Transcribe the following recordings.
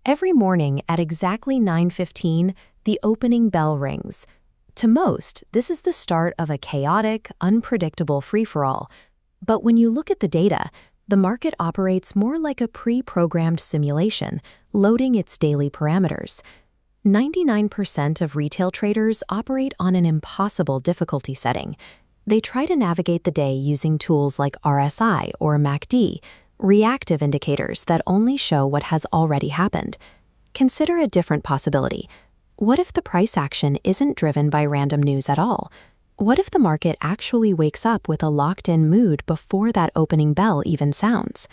Every morning at exactly 9:15, the opening bell rings. To most, this is the start of a chaotic, unpredictable free-for-all. But when you look at the data, the market operates more like a pre-programmed simulation, loading its daily parameters. 99% of retail traders operate on an impossible difficulty setting. They try to navigate the day using tools like RSI or MACD, reactive indicators that only show what has already happened. Consider a different possibility. What if the price action isn't driven by random news at all? What if the market actually wakes up with a locked-in mood before that opening bell even sounds?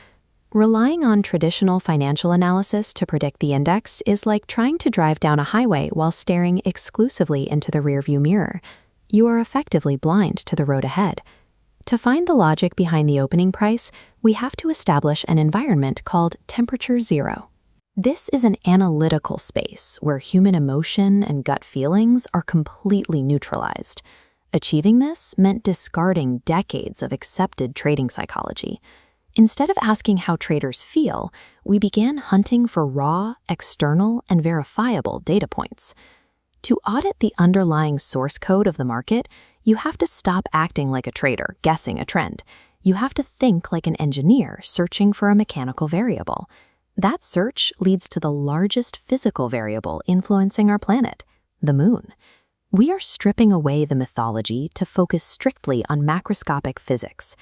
Relying on traditional financial analysis to predict the index is like trying to drive down a highway while staring exclusively into the rearview mirror. You are effectively blind to the road ahead. To find the logic behind the opening price, we have to establish an environment called temperature zero. This is an analytical space where human emotion and gut feelings are completely neutralized. Achieving this meant discarding decades of accepted trading psychology. Instead of asking how traders feel, we began hunting for raw, external, and verifiable data points. To audit the underlying source code of the market, you have to stop acting like a trader guessing a trend. You have to think like an engineer searching for a mechanical variable. That search leads to the largest physical variable influencing our planet, the moon. We are stripping away the mythology to focus strictly on macroscopic physics.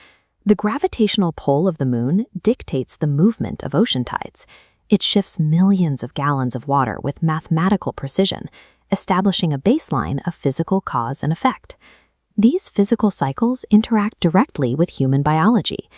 The gravitational pull of the moon dictates the movement of ocean tides. It shifts millions of gallons of water with mathematical precision, establishing a baseline of physical cause and effect. These physical cycles interact directly with human biology.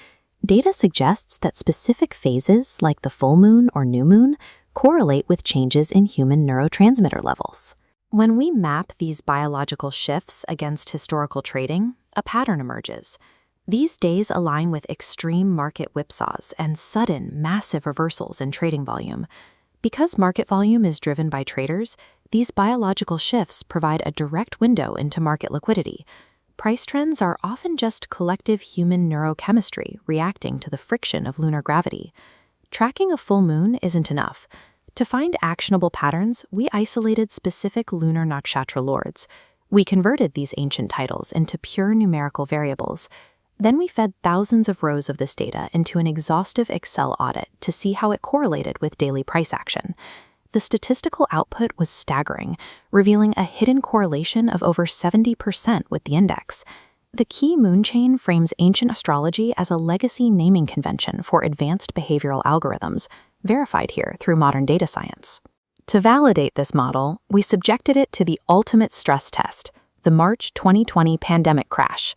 Data suggests that specific phases, like the full moon or new moon, correlate with changes in human neurotransmitter levels. When we map these biological shifts against historical trading, a pattern emerges. These days align with extreme market whipsaws and sudden, massive reversals in trading volume. Because market volume is driven by traders, these biological shifts provide a direct window into market liquidity. Price trends are often just collective human neurochemistry reacting to the friction of lunar gravity. Tracking a full moon isn't enough. To find actionable patterns, we isolated specific lunar nakshatra lords. We converted these ancient titles into pure numerical variables. Then we fed thousands of rows of this data into an exhaustive Excel audit to see how it correlated with daily price action. The statistical output was staggering, revealing a hidden correlation of over 70% with the index. The key moon chain frames ancient astrology as a legacy naming convention for advanced behavioral algorithms, verified here through modern data science. To validate this model, we subjected it to the ultimate stress test, the March 2020 pandemic crash.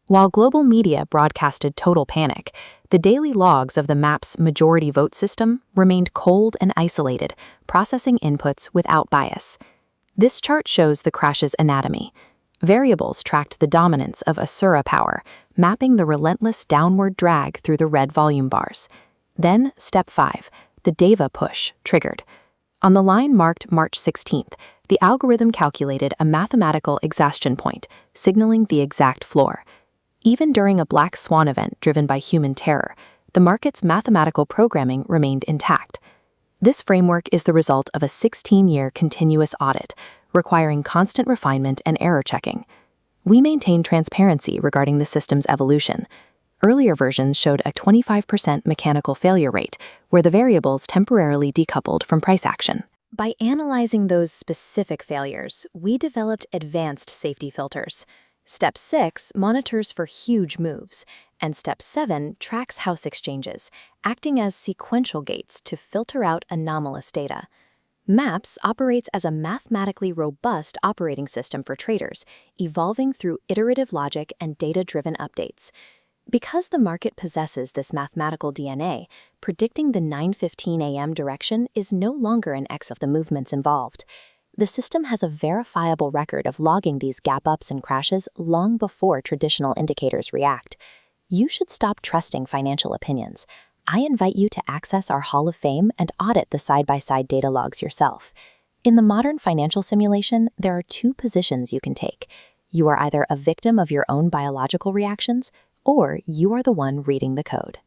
While global media broadcasted total panic, the daily logs of the MAP's majority vote system remained cold and isolated, processing inputs without bias. This chart shows the crash's anatomy. Variables tracked the dominance of Asura power, mapping the relentless downward drag through the red volume bars. Then, step 5, the Deva push, triggered. On the line marked March 16th, the algorithm calculated a mathematical exhaustion point, signaling the exact floor. Even during a black swan event driven by human terror, the market's mathematical programming remained intact. This framework is the result of a 16-year continuous audit, requiring constant refinement and error checking. We maintain transparency regarding the system's evolution. Earlier versions showed a 25% mechanical failure rate, where the variables temporarily decoupled from price action. By analyzing those specific failures, we developed advanced safety filters. Step 6 monitors for huge moves, and Step 7 tracks house exchanges, acting as sequential gates to filter out anomalous data. MAPS operates as a mathematically robust operating system for traders, evolving through iterative logic and data-driven updates. Because the market possesses this mathematical DNA, predicting the 9:15 a.m. direction is no longer an X of the movements involved. The system has a verifiable record of logging these gap-ups and crashes long before traditional indicators react. You should stop trusting financial opinions. I invite you to access our Hall of Fame and audit the side-by-side data logs yourself. In the modern financial simulation, there are two positions you can take. You are either a victim of your own biological reactions, or you are the one reading the code.